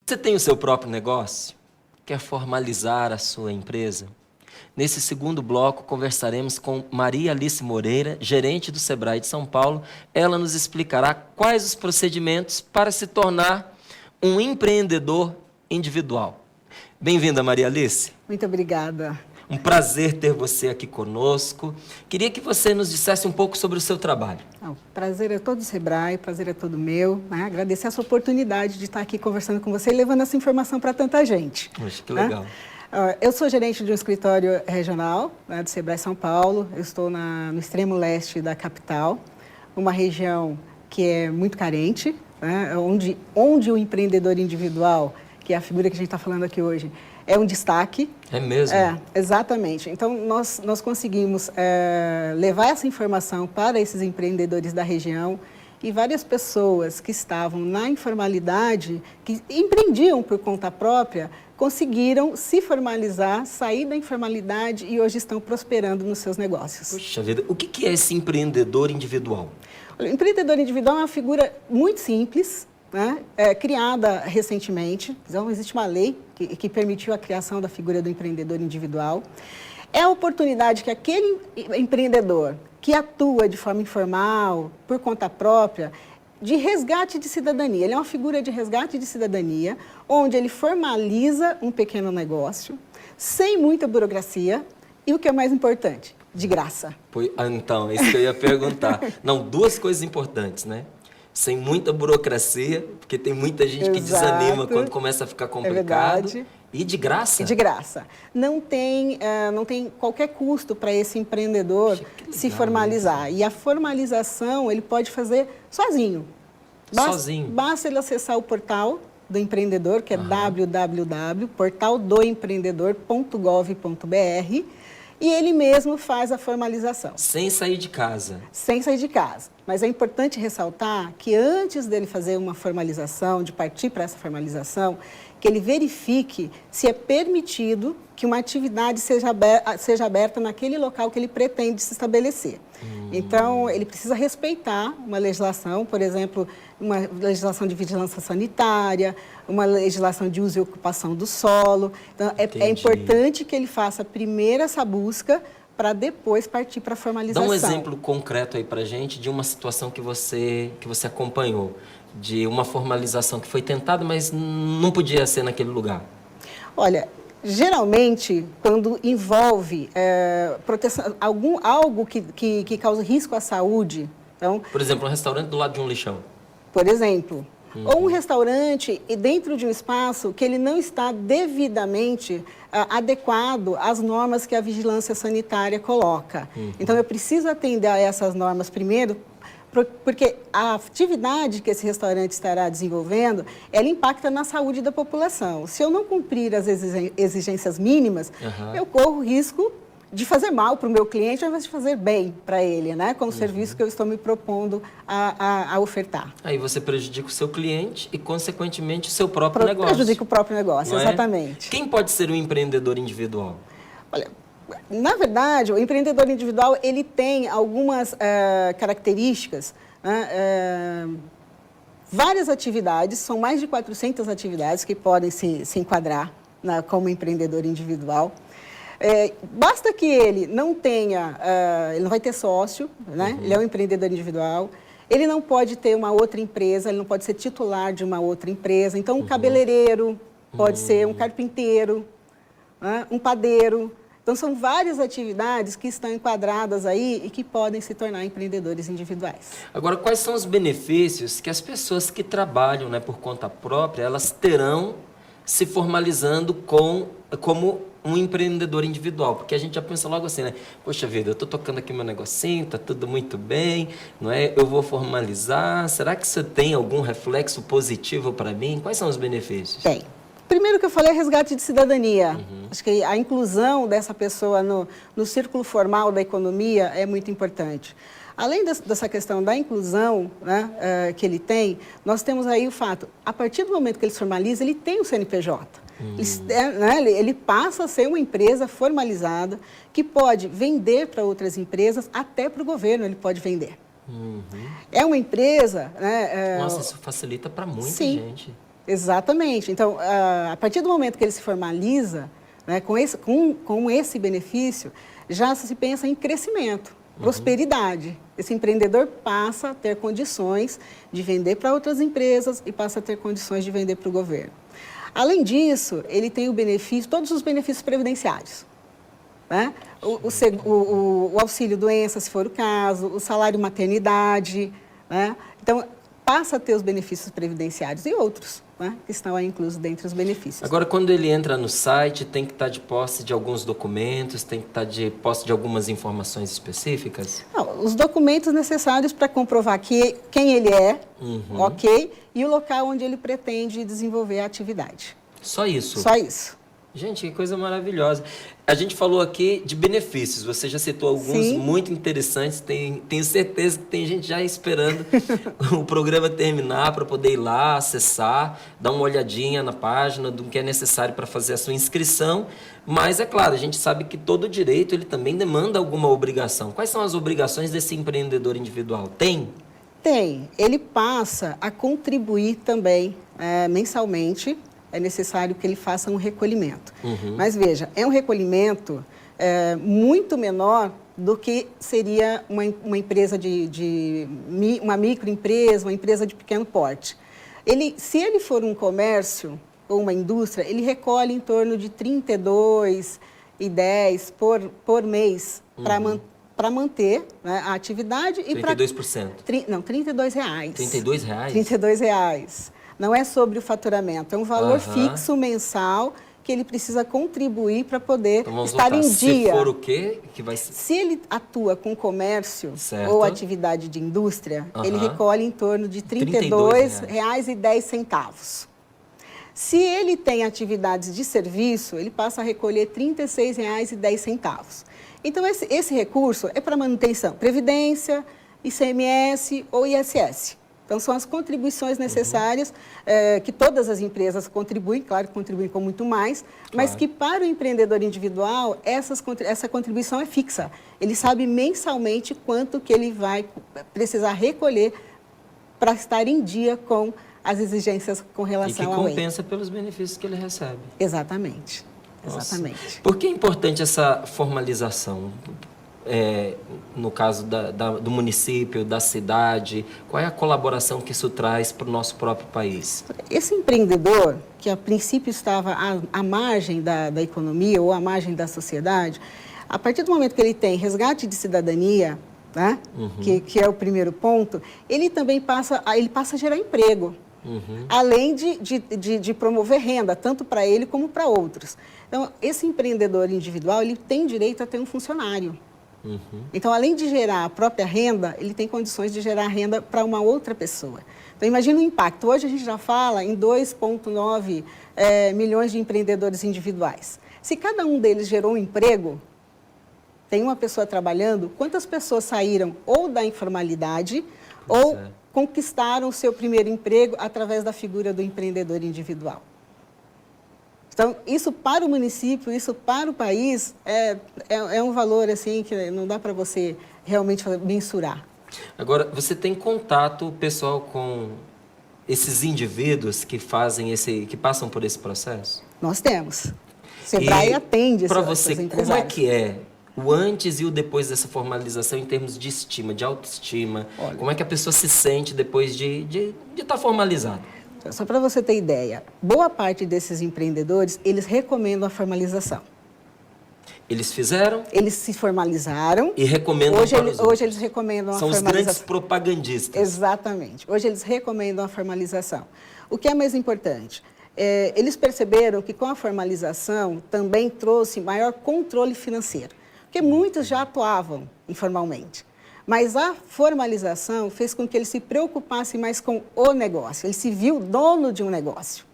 Você tem o seu próprio negócio? Quer formalizar a sua empresa? Nesse segundo bloco, conversaremos com Maria Alice Moreira, gerente do Sebrae de São Paulo. Ela nos explicará quais os procedimentos para se tornar um empreendedor individual. Bem-vinda, Maria Alice. Muito obrigada. Um prazer ter você aqui conosco. Queria que você nos dissesse um pouco sobre o seu trabalho. Prazer é todo do Sebrae, prazer é todo meu. Né? Agradecer essa oportunidade de estar aqui conversando com você e levando essa informação para tanta gente. Poxa, que legal. Eu sou gerente de um escritório regional, né, do Sebrae São Paulo. Eu estou no extremo leste da capital, uma região que é muito carente, né, onde o empreendedor individual, que é a figura que a gente está falando aqui hoje, é um destaque. É mesmo? Exatamente. Então, nós conseguimos levar essa informação para esses empreendedores da região e várias pessoas que estavam na informalidade, que empreendiam por conta própria, conseguiram se formalizar, sair da informalidade e hoje estão prosperando nos seus negócios. Puxa vida, o que é esse empreendedor individual? O empreendedor individual é uma figura muito simples, né? Criada recentemente. Então, existe uma lei que permitiu a criação da figura do empreendedor individual. É a oportunidade que aquele empreendedor que atua de forma informal, por conta própria, de resgate de cidadania. Ele é uma figura de resgate de cidadania, onde ele formaliza um pequeno negócio, sem muita burocracia e, o que é mais importante, de graça. Então, isso que eu ia perguntar. Não, duas coisas importantes, né? Sem muita burocracia, porque tem muita gente que desanima quando começa a ficar complicado. É verdade. E de graça? E de graça. Não tem qualquer custo para esse empreendedor se formalizar. E a formalização ele pode fazer sozinho. Basta ele acessar o portal do empreendedor, que é www.portaldoempreendedor.gov.br, e ele mesmo faz a formalização. Sem sair de casa? Sem sair de casa. Mas é importante ressaltar que antes dele fazer uma formalização, de partir para essa formalização, que ele verifique se é permitido que uma atividade seja aberta naquele local que ele pretende se estabelecer. Então, ele precisa respeitar uma legislação, por exemplo, uma legislação de vigilância sanitária, uma legislação de uso e ocupação do solo. Então, é importante que ele faça primeiro essa busca para depois partir para a formalização. Dá um exemplo concreto aí para a gente de uma situação que você acompanhou, de uma formalização que foi tentada, mas não podia ser naquele lugar. Olha, geralmente, quando envolve proteção, algo que causa risco à saúde... Então, por exemplo, um restaurante do lado de um lixão. Por exemplo. Ou um restaurante dentro de um espaço que ele não está devidamente adequado às normas que a vigilância sanitária coloca. Então, eu preciso atender a essas normas primeiro, porque a atividade que esse restaurante estará desenvolvendo, ela impacta na saúde da população. Se eu não cumprir as exigências mínimas, eu corro risco de fazer mal para o meu cliente, ao invés de fazer bem para ele, né? Com o serviço que eu estou me propondo a ofertar. Aí você prejudica o seu cliente e, consequentemente, o seu próprio negócio. Prejudica o próprio negócio, exatamente. Quem pode ser um empreendedor individual? Olha, na verdade, o empreendedor individual, ele tem algumas características, né? Várias atividades, são mais de 400 atividades que podem se enquadrar como empreendedor individual. Basta que ele não tenha, ele não vai ter sócio, né? Ele é um empreendedor individual, ele não pode ter uma outra empresa, ele não pode ser titular de uma outra empresa. Então, um cabeleireiro pode ser um carpinteiro, né? Um padeiro. Então, são várias atividades que estão enquadradas aí e que podem se tornar empreendedores individuais. Agora, quais são os benefícios que as pessoas que trabalham, né, por conta própria, elas terão se formalizando como um empreendedor individual? Porque a gente já pensa logo assim, né? Poxa vida, eu estou tocando aqui meu negocinho, está tudo muito bem, não é? Eu vou formalizar. Será que isso tem algum reflexo positivo para mim? Quais são os benefícios? Tem. Primeiro que eu falei é resgate de cidadania. Acho que a inclusão dessa pessoa no círculo formal da economia é muito importante. Além dessa questão da inclusão, né, que ele tem, nós temos aí o fato, a partir do momento que ele se formaliza, ele tem o CNPJ. Ele passa a ser uma empresa formalizada que pode vender para outras empresas, até para o governo ele pode vender. É uma empresa... Nossa, isso facilita para muita gente. Exatamente. Então, a partir do momento que ele se formaliza, né, com esse benefício, já se pensa em crescimento, prosperidade. Esse empreendedor passa a ter condições de vender para outras empresas e passa a ter condições de vender para o governo. Além disso, ele tem o benefício, todos os benefícios previdenciários. Né? O auxílio doença, se for o caso, o salário maternidade. Né? Então, passa a ter os benefícios previdenciários e outros, né, que estão aí inclusos dentre os benefícios. Agora, quando ele entra no site, tem que estar de posse de alguns documentos, tem que estar de posse de algumas informações específicas? Não, os documentos necessários para comprovar quem ele é, ok, e o local onde ele pretende desenvolver a atividade. Só isso? Só isso. Gente, que coisa maravilhosa. A gente falou aqui de benefícios, você já citou alguns Sim. muito interessantes, tenho certeza que tem gente já esperando o programa terminar para poder ir lá, acessar, dar uma olhadinha na página do que é necessário para fazer a sua inscrição, mas é claro, a gente sabe que todo direito ele também demanda alguma obrigação. Quais são as obrigações desse empreendedor individual? Tem? Tem. Ele passa a contribuir também mensalmente. É necessário que ele faça um recolhimento. Mas veja, é um recolhimento muito menor do que seria uma empresa uma microempresa, uma empresa de pequeno porte. Se ele for um comércio ou uma indústria, ele recolhe em torno de R$ 32,10 por mês para manter, né, a atividade. 32%? Não, R$ 32. R$ 32? R$ 32. Não é sobre o faturamento, é um valor fixo mensal que ele precisa contribuir para poder estar em dia. Se for o quê? Se ele atua com comércio ou atividade de indústria, ele recolhe em torno de R$ 32,10. Se ele tem atividades de serviço, ele passa a recolher R$ 36,10. Então, esse recurso é para manutenção, Previdência, ICMS ou ISS. Então, são as contribuições necessárias que todas as empresas contribuem, claro que contribuem com muito mais, mas que para o empreendedor individual, essa contribuição é fixa. Ele sabe mensalmente quanto que ele vai precisar recolher para estar em dia com as exigências com relação ao E que compensa pelos benefícios que ele recebe. Exatamente. Nossa. Exatamente. Por que é importante essa formalização? No caso do município, da cidade, qual é a colaboração que isso traz para o nosso próprio país? Esse empreendedor, que a princípio estava à margem da economia ou à margem da sociedade, a partir do momento que ele tem resgate de cidadania, né, que é o primeiro ponto, ele também passa a gerar emprego, além de promover renda, tanto para ele como para outros. Então, esse empreendedor individual, ele tem direito a ter um funcionário. Então, além de gerar a própria renda, ele tem condições de gerar renda para uma outra pessoa. Então, imagina o impacto. Hoje a gente já fala em 2,9 milhões de empreendedores individuais. Se cada um deles gerou um emprego, tem uma pessoa trabalhando, quantas pessoas saíram ou da informalidade ou conquistaram o seu primeiro emprego através da figura do empreendedor individual? Então, isso para o município, isso para o país, é um valor assim que não dá para você realmente mensurar. Agora, você tem contato pessoal com esses indivíduos que passam por esse processo? Nós temos. O Sebrae atende essas empresas. Para você, como é que é o antes e o depois dessa formalização em termos de estima, de autoestima? Olha, como é que a pessoa se sente depois de estar formalizada? Só para você ter ideia, boa parte desses empreendedores, eles recomendam a formalização. Eles fizeram? Eles se formalizaram. E recomendam hoje eles recomendam a formalização. São os grandes propagandistas. Exatamente. Hoje eles recomendam a formalização. O que é mais importante? Eles perceberam que com a formalização também trouxe maior controle financeiro. Porque muitos já atuavam informalmente. Mas a formalização fez com que ele se preocupasse mais com o negócio. Ele se viu dono de um negócio.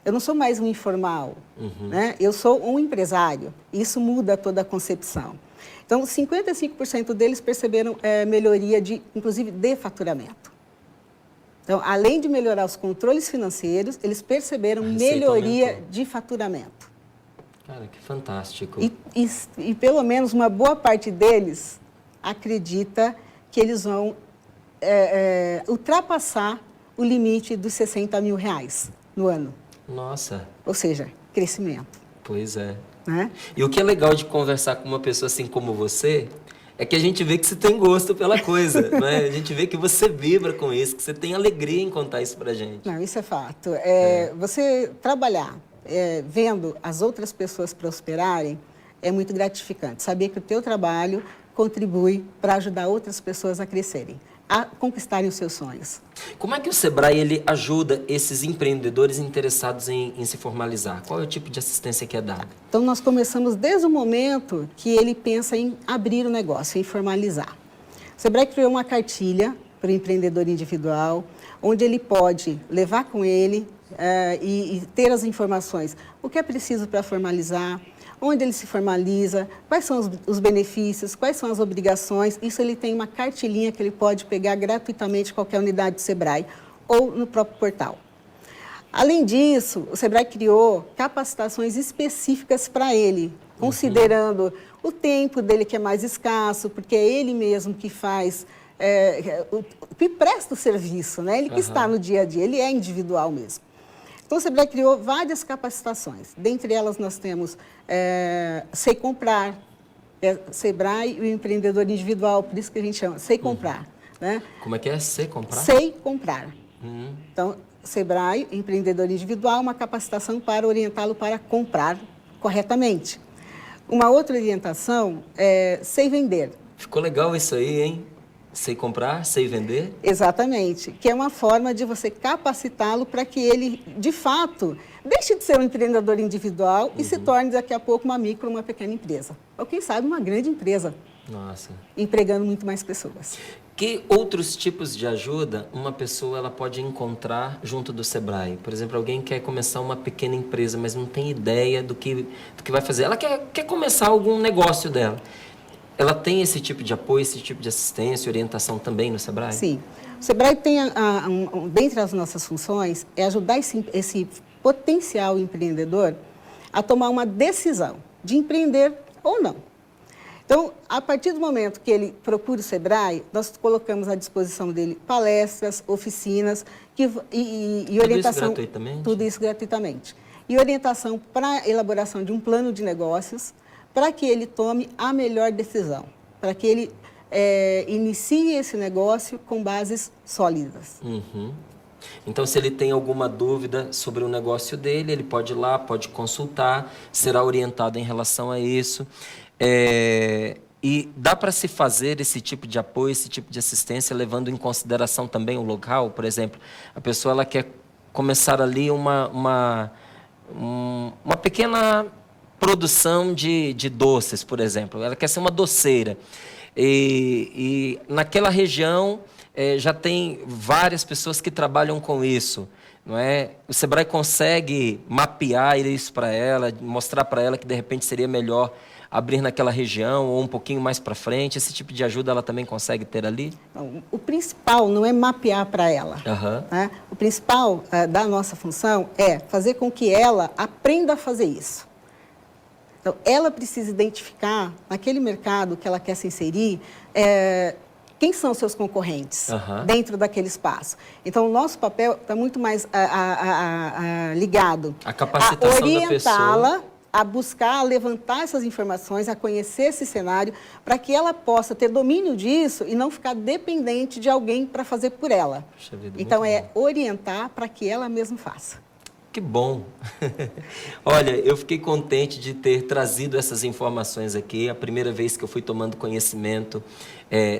Eu não sou mais um informal, né? Eu sou um empresário. Isso muda toda a concepção. Então, 55% deles perceberam melhoria, inclusive, de faturamento. Então, além de melhorar os controles financeiros, eles perceberam melhoria de faturamento. Cara, que fantástico. E pelo menos uma boa parte deles acredita que eles vão ultrapassar o limite dos R$60 mil. no ano. Nossa, Ou seja, crescimento. pois é. Né? E o que é legal de conversar com uma pessoa assim como você é que a gente vê que você tem gosto pela coisa, né? A gente vê que você vibra com isso, que você tem alegria em contar isso pra gente. Não, isso é fato. Você trabalhar vendo as outras pessoas prosperarem é muito gratificante. Saber que o teu trabalho contribui para ajudar outras pessoas a crescerem, a conquistarem os seus sonhos. Como é que o Sebrae ele ajuda esses empreendedores interessados em se formalizar? Qual é o tipo de assistência que é dada? Então, nós começamos desde o momento que ele pensa em abrir o negócio, em formalizar. O Sebrae criou uma cartilha para o empreendedor individual, onde ele pode levar com ele e ter as informações. O que é preciso para formalizar, onde ele se formaliza, quais são os benefícios, quais são as obrigações. Isso ele tem uma cartilinha que ele pode pegar gratuitamente em qualquer unidade do Sebrae ou no próprio portal. Além disso, o Sebrae criou capacitações específicas para ele, considerando o tempo dele que é mais escasso, porque é ele mesmo que faz, que presta o serviço, né? Ele que está no dia a dia, ele é individual mesmo. Então, o Sebrae criou várias capacitações. Dentre elas, nós temos Sei Comprar, Sebrae e o empreendedor individual, por isso que a gente chama Sei Comprar. Né? Como é que é? Sei comprar? Sei Comprar. Então, Sebrae, empreendedor individual, uma capacitação para orientá-lo para comprar corretamente. Uma outra orientação é Sei Vender. Ficou legal isso aí, hein? Sei comprar, sei vender? Exatamente, que é uma forma de você capacitá-lo para que ele, de fato, deixe de ser um empreendedor individual e se torne daqui a pouco uma micro, uma pequena empresa. Ou quem sabe uma grande empresa. Nossa. Empregando muito mais pessoas. Que outros tipos de ajuda uma pessoa ela pode encontrar junto do Sebrae? Por exemplo, alguém quer começar uma pequena empresa, mas não tem ideia do que vai fazer. Ela quer começar algum negócio dela. Ela tem esse tipo de apoio, esse tipo de assistência, orientação também no Sebrae? Sim. O Sebrae tem, dentre as nossas funções, é ajudar esse potencial empreendedor a tomar uma decisão de empreender ou não. Então, a partir do momento que ele procura o Sebrae, nós colocamos à disposição dele palestras, oficinas e orientação. Tudo isso gratuitamente? Tudo isso gratuitamente. E orientação para a elaboração de um plano de negócios, para que ele tome a melhor decisão, para que ele inicie esse negócio com bases sólidas. Então, se ele tem alguma dúvida sobre o negócio dele, ele pode ir lá, pode consultar, será orientado em relação a isso. E dá para se fazer esse tipo de apoio, esse tipo de assistência, levando em consideração também o local? Por exemplo, a pessoa ela quer começar ali uma pequena produção de doces, por exemplo. Ela quer ser uma doceira. E naquela região já tem várias pessoas que trabalham com isso. Não é? O Sebrae consegue mapear isso para ela, mostrar para ela que de repente seria melhor abrir naquela região ou um pouquinho mais para frente. Esse tipo de ajuda ela também consegue ter ali? Não, o principal não é mapear para ela. Né? O principal da nossa função é fazer com que ela aprenda a fazer isso. Então, ela precisa identificar, naquele mercado que ela quer se inserir, quem são os seus concorrentes dentro daquele espaço. Então, o nosso papel está muito mais ligado a capacitação a orientá-la, a buscar, a levantar essas informações, a conhecer esse cenário, para que ela possa ter domínio disso e não ficar dependente de alguém para fazer por ela. Puxa vida, então, orientar para que ela mesma faça. Que bom! Olha, eu fiquei contente de ter trazido essas informações aqui. A primeira vez que eu fui tomando conhecimento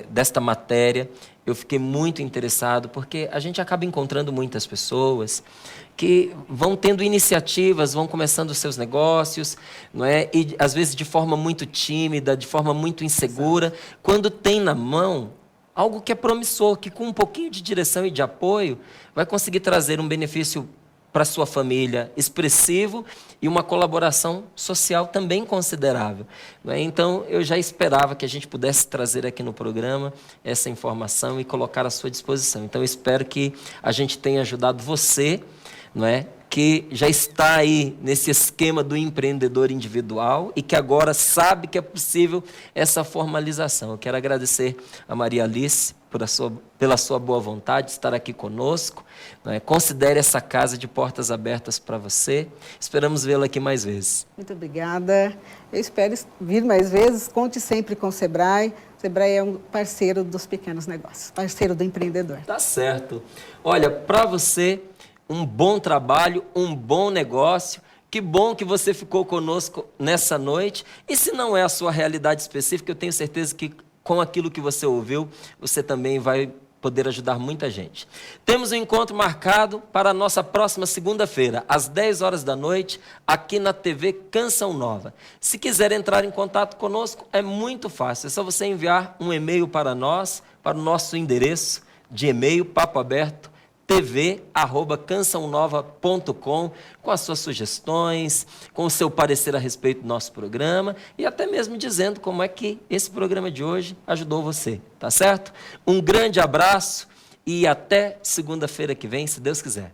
desta matéria, eu fiquei muito interessado, porque a gente acaba encontrando muitas pessoas que vão tendo iniciativas, vão começando os seus negócios, não é? E às vezes de forma muito tímida, de forma muito insegura, quando tem na mão algo que é promissor, que com um pouquinho de direção e de apoio vai conseguir trazer um benefício para a sua família expressivo e uma colaboração social também considerável. Não é? Então, eu já esperava que a gente pudesse trazer aqui no programa essa informação e colocar à sua disposição. Então, eu espero que a gente tenha ajudado você, não é, que já está aí nesse esquema do empreendedor individual e que agora sabe que é possível essa formalização. Eu quero agradecer a Maria Alice pela sua boa vontade de estar aqui conosco. Considere essa casa de portas abertas para você. Esperamos vê-la aqui mais vezes. Muito obrigada. Eu espero vir mais vezes. Conte sempre com o Sebrae. O Sebrae é um parceiro dos pequenos negócios, parceiro do empreendedor. Tá certo. Olha, para você, um bom trabalho, um bom negócio. Que bom que você ficou conosco nessa noite. E se não é a sua realidade específica, eu tenho certeza que com aquilo que você ouviu, você também vai poder ajudar muita gente. Temos um encontro marcado para a nossa próxima segunda-feira, às 10 horas da noite, aqui na TV Canção Nova. Se quiser entrar em contato conosco, é muito fácil. É só você enviar um e-mail para nós, para o nosso endereço de e-mail, papoaberto.tv@cançãonova.com, com as suas sugestões, com o seu parecer a respeito do nosso programa e até mesmo dizendo como é que esse programa de hoje ajudou você, tá certo? Um grande abraço e até segunda-feira que vem, se Deus quiser.